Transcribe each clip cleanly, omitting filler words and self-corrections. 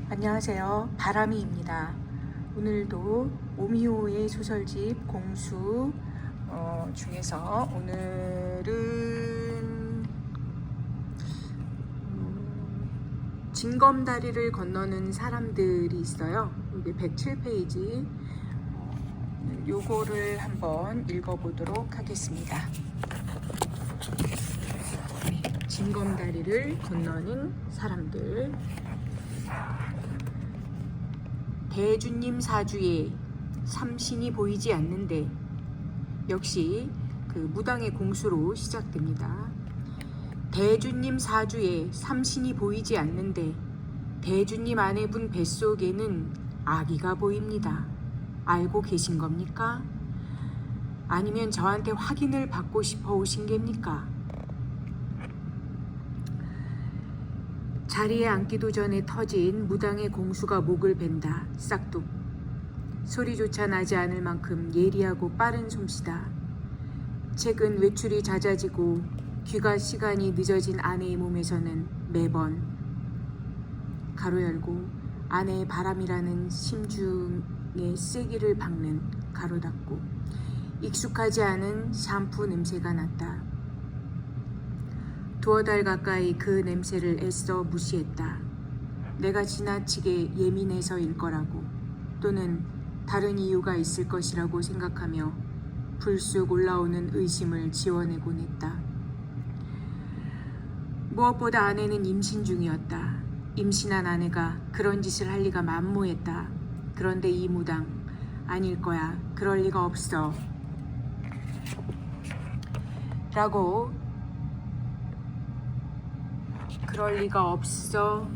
안녕하세요. 바람이입니다. 오늘도 오미호의 소설집 공수 중에서 오늘은 징검다리를 건너는 사람들이 있어요. 이게 107페이지. 요거를 한번 읽어보도록 하겠습니다. 징검다리를 건너는 사람들. 대주님 사주에 삼신이 보이지 않는데, 역시 그 무당의 공수로 시작됩니다. 대주님 사주에 삼신이 보이지 않는데 대주님 아내분 뱃속에는 아기가 보입니다. 알고 계신 겁니까? 아니면 저한테 확인을 받고 싶어 오신 겁니까? 자리에 앉기도 전에 터진 무당의 공수가 목을 벤다. 싹둑. 소리조차 나지 않을 만큼 예리하고 빠른 솜씨다. 최근 외출이 잦아지고 귀가 시간이 늦어진 아내의 몸에서는 매번 가로 열고 아내의 바람이라는 심중의 세기를 박는 가로 닫고 익숙하지 않은 샴푸 냄새가 났다. 두어 달 가까이 그 냄새를 애써 무시했다. 내가 지나치게 예민해서일 거라고, 또는 다른 이유가 있을 것이라고 생각하며 불쑥 올라오는 의심을 지워내곤 했다. 무엇보다 아내는 임신 중이었다. 임신한 아내가 그런 짓을 할 리가 만무했다. 그런데 이 무당, 아닐 거야, 그럴 리가 없어 라고, 그럴 리가 없어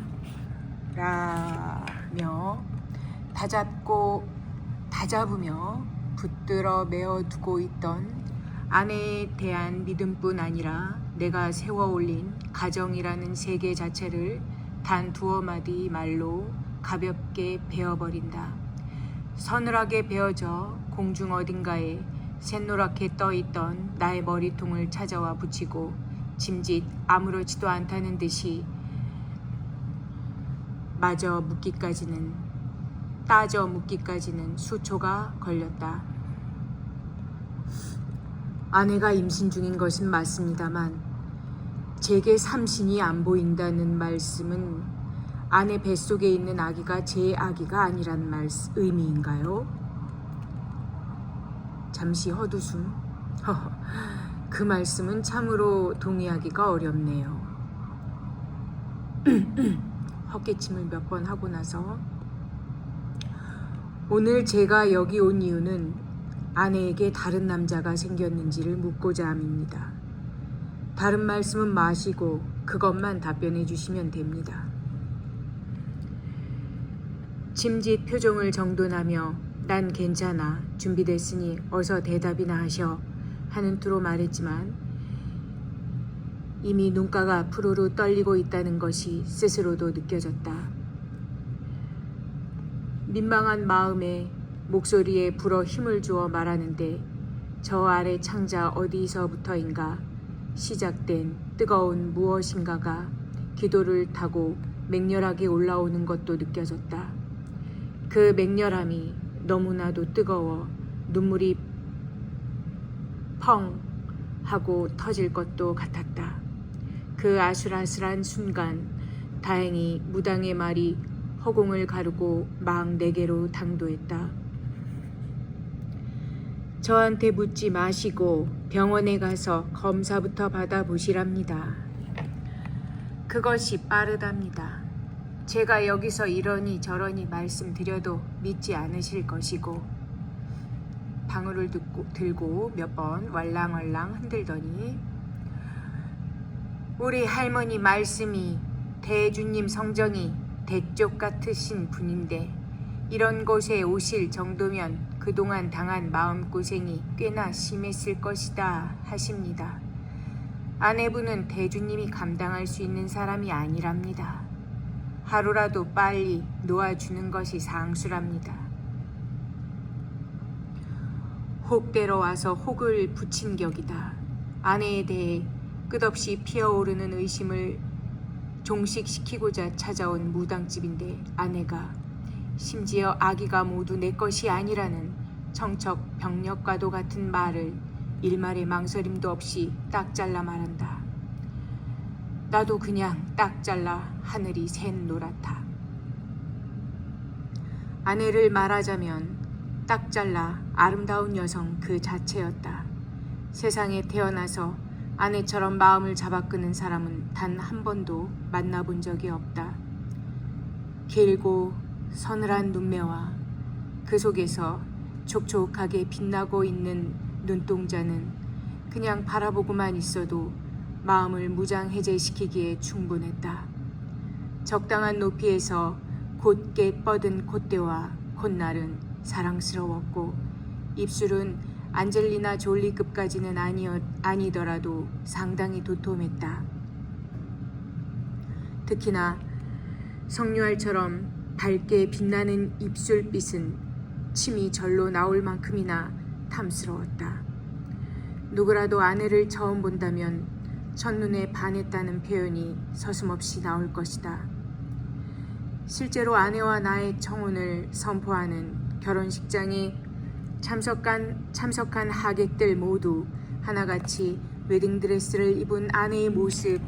라며 다잡으며 붙들어 메어두고 있던 아내에 대한 믿음뿐 아니라 내가 세워올린 가정이라는 세계 자체를 단 두어 마디 말로 가볍게 베어버린다. 서늘하게 베어져 공중 어딘가에 샛노랗게 떠있던 나의 머리통을 찾아와 붙이고 짐짓 아무렇지도 않다는 듯이 따져 묻기까지는 수초가 걸렸다. 아내가 임신 중인 것은 맞습니다만 제게 삼신이 안 보인다는 말씀은 아내 뱃속에 있는 아기가 제 아기가 아니란 의미인가요? 잠시 헛웃음. 그 말씀은 참으로 동의하기가 어렵네요. 헛기침을 몇 번 하고 나서, 오늘 제가 여기 온 이유는 아내에게 다른 남자가 생겼는지를 묻고자 함입니다. 다른 말씀은 마시고 그것만 답변해 주시면 됩니다. 짐짓 표정을 정돈하며 난 괜찮아, 준비됐으니 어서 대답이나 하셔 하는 투로 말했지만 이미 눈가가 푸르르 떨리고 있다는 것이 스스로도 느껴졌다. 민망한 마음에 목소리에 불어 힘을 주어 말하는데 저 아래 창자 어디서부터인가 시작된 뜨거운 무엇인가가 기도를 타고 맹렬하게 올라오는 것도 느껴졌다. 그 맹렬함이 너무나도 뜨거워 눈물이 펑 하고 터질 것도 같았다. 그 아슬아슬한 순간 다행히 무당의 말이 허공을 가르고 막 내게로 당도했다. 저한테 묻지 마시고 병원에 가서 검사부터 받아보시랍니다. 그것이 빠르답니다. 제가 여기서 이러니 저러니 말씀드려도 믿지 않으실 것이고, 방울을 들고 몇 번 왈랑왈랑 흔들더니, 우리 할머니 말씀이 대주님 성정이 대쪽 같으신 분인데 이런 곳에 오실 정도면 그동안 당한 마음고생이 꽤나 심했을 것이다 하십니다. 아내분은 대주님이 감당할 수 있는 사람이 아니랍니다. 하루라도 빨리 놓아주는 것이 상수랍니다. 혹대러 와서 혹을 붙인 격이다. 아내에 대해 끝없이 피어오르는 의심을 종식시키고자 찾아온 무당집인데 아내가 심지어 아기가 모두 내 것이 아니라는 청척 병력과도 같은 말을 일말의 망설임도 없이 딱 잘라 말한다. 나도 그냥 딱 잘라 하늘이 샌 노랗다. 아내를 말하자면 딱 잘라 아름다운 여성 그 자체였다. 세상에 태어나서 아내처럼 마음을 잡아끄는 사람은 단 한 번도 만나본 적이 없다. 길고 서늘한 눈매와 그 속에서 촉촉하게 빛나고 있는 눈동자는 그냥 바라보고만 있어도 마음을 무장해제시키기에 충분했다. 적당한 높이에서 곧게 뻗은 콧대와 콧날은 사랑스러웠고 입술은 안젤리나 졸리급까지는 아니더라도 상당히 도톰했다. 특히나 석류알처럼 밝게 빛나는 입술빛은 침이 절로 나올 만큼이나 탐스러웠다. 누구라도 아내를 처음 본다면 첫눈에 반했다는 표현이 서슴없이 나올 것이다. 실제로 아내와 나의 청혼을 선포하는 결혼식장에 참석한 하객들 모두 하나같이 웨딩드레스를 입은 아내의 모습에서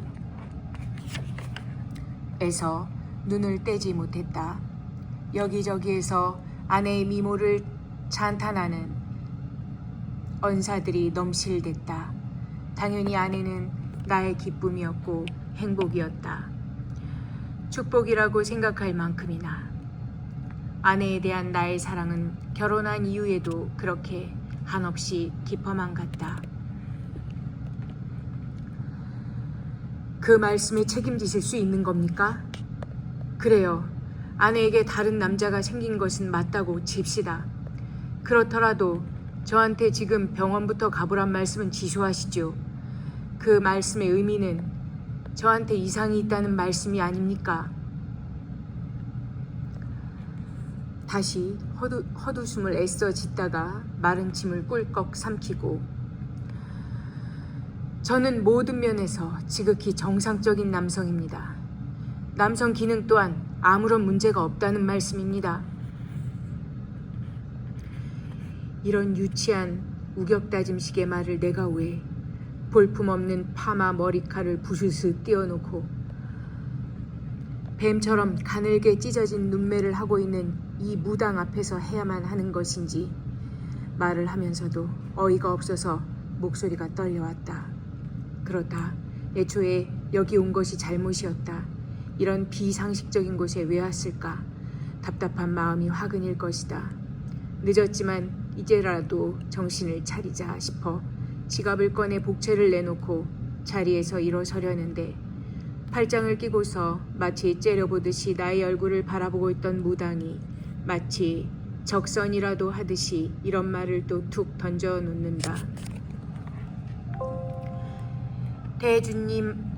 눈을 떼지 못했다. 여기저기에서 아내의 미모를 찬탄하는 언사들이 넘실댔다. 당연히 아내는 나의 기쁨이었고 행복이었다. 축복이라고 생각할 만큼이나. 아내에 대한 나의 사랑은 결혼한 이후에도 그렇게 한없이 깊어만 갔다. 그 말씀에 책임지실 수 있는 겁니까? 그래요. 아내에게 다른 남자가 생긴 것은 맞다고 칩시다. 그렇더라도 저한테 지금 병원부터 가보란 말씀은 취소하시죠. 그 말씀의 의미는 저한테 이상이 있다는 말씀이 아닙니까? 다시 헛웃음을 애써 짓다가 마른 침을 꿀꺽 삼키고 저는 모든 면에서 지극히 정상적인 남성입니다. 남성 기능 또한 아무런 문제가 없다는 말씀입니다. 이런 유치한 우격다짐식의 말을 내가 왜 볼품없는 파마 머리칼을 부스스 띄워놓고 뱀처럼 가늘게 찢어진 눈매를 하고 있는 이 무당 앞에서 해야만 하는 것인지 말을 하면서도 어이가 없어서 목소리가 떨려왔다. 그렇다. 애초에 여기 온 것이 잘못이었다. 이런 비상식적인 곳에 왜 왔을까? 답답한 마음이 화근일 것이다. 늦었지만 이제라도 정신을 차리자 싶어 지갑을 꺼내 복채를 내놓고 자리에서 일어서려는데 팔짱을 끼고서 마치 째려보듯이 나의 얼굴을 바라보고 있던 무당이 마치 적선이라도 하듯이 이런 말을 또 툭 던져놓는다. 대주님,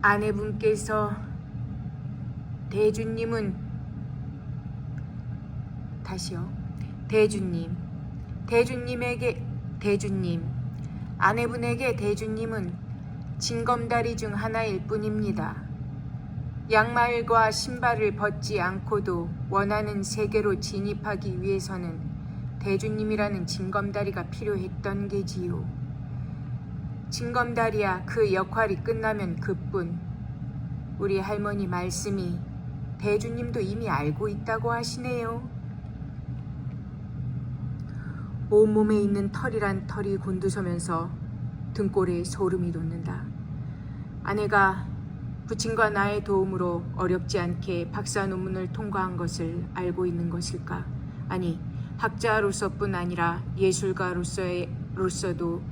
아내분께서 대주님 아내분에게 대주님은 징검다리 중 하나일 뿐입니다. 양말과 신발을 벗지 않고도 원하는 세계로 진입하기 위해서는 대주님이라는 징검다리가 필요했던 게지요. 징검다리야 그 역할이 끝나면 그뿐. 우리 할머니 말씀이 대주님도 이미 알고 있다고 하시네요. 온몸에 있는 털이란 털이 곤두서면서 등골에 소름이 돋는다. 아내가 부친과 나의 도움으로 어렵지 않게 박사 논문을 통과한 것을 알고 있는 것일까? 아니, 학자로서뿐 아니라 예술가로서도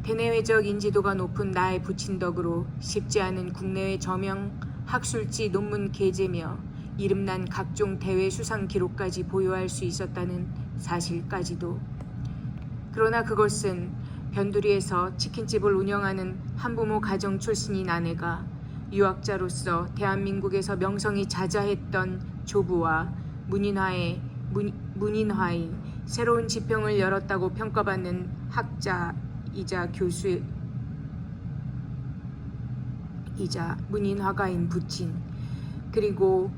대내외적 인지도가 높은 나의 부친 덕으로 쉽지 않은 국내외 저명 학술지 논문 게재며 이름난 각종 대회 수상 기록까지 보유할 수 있었다는 사실까지도. 그러나 그것은 변두리에서 치킨집을 운영하는 한부모 가정 출신인 아내가 유학자로서 대한민국에서 명성이 자자했던 조부와 문인화의 새로운 지평을 열었다고 평가받는 학자이자 이자 문인 화가인 부친, 그리고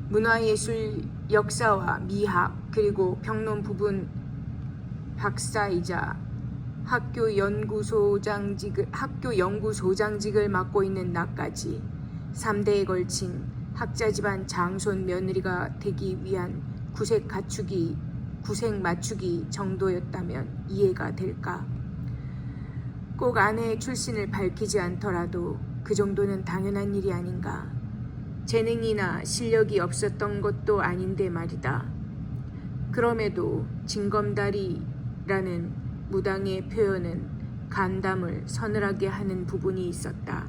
문화예술 역사와 미학, 그리고 평론 부분 박사이자 학교 연구소장직을 맡고 있는 나까지 3대에 걸친 학자 집안 장손 며느리가 되기 위한 구색 맞추기 정도였다면 이해가 될까? 꼭 아내의 출신을 밝히지 않더라도 그 정도는 당연한 일이 아닌가? 재능이나 실력이 없었던 것도 아닌데 말이다. 그럼에도 징검다리라는 무당의 표현은 간담을 서늘하게 하는 부분이 있었다.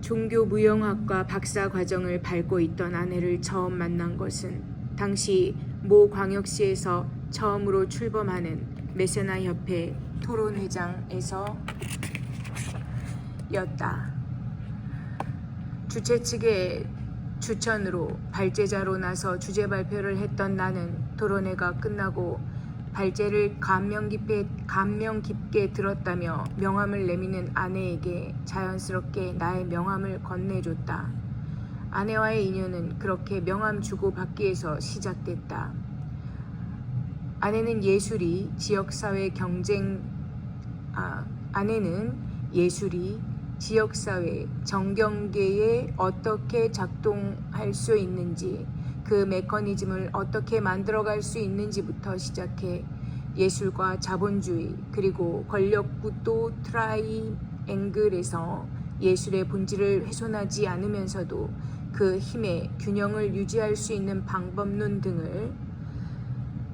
종교무용학과 박사 과정을 밟고 있던 아내를 처음 만난 것은 당시 모 광역시에서 처음으로 출범하는 메세나 협회 토론회장에서였다. 주최 측의 추천으로 발제자로 나서 주제 발표를 했던 나는 토론회가 끝나고 발제를 감명 깊게 들었다며 명함을 내미는 아내에게 자연스럽게 나의 명함을 건네줬다. 아내와의 인연은 그렇게 명함 주고받기에서 시작됐다. 아내는 예술이 지역사회, 정경계에 어떻게 작동할 수 있는지, 그 메커니즘을 어떻게 만들어갈 수 있는지부터 시작해 예술과 자본주의, 그리고 권력구도 트라이앵글에서 예술의 본질을 훼손하지 않으면서도 그 힘의 균형을 유지할 수 있는 방법론 등을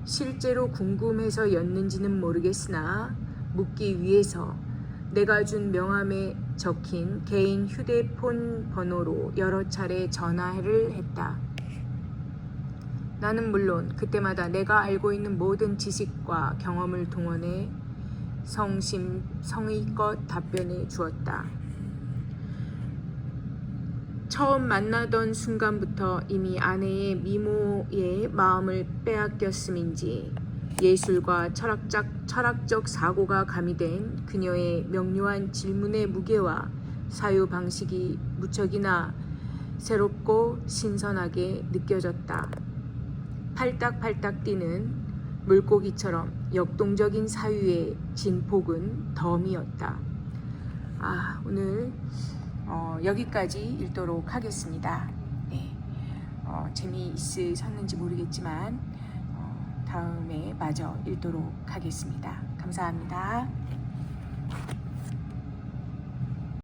실제로 궁금해서였는지는 모르겠으나 묻기 위해서 내가 준 명함에 적힌 개인 휴대폰 번호로 여러 차례 전화를 했다. 나는 물론 그때마다 내가 알고 있는 모든 지식과 경험을 동원해 성의껏 답변해 주었다. 처음 만나던 순간부터 이미 아내의 미모의 마음을 빼앗겼음인지 예술과 철학적 사고가 가미된 그녀의 명료한 질문의 무게와 사유 방식이 무척이나 새롭고 신선하게 느껴졌다. 팔딱팔딱 뛰는 물고기처럼 역동적인 사유의 진폭은 덤이었다. 오늘 여기까지 읽도록 하겠습니다. 네, 재미있으셨는지 모르겠지만 다음에 마저 읽도록 하겠습니다. 감사합니다.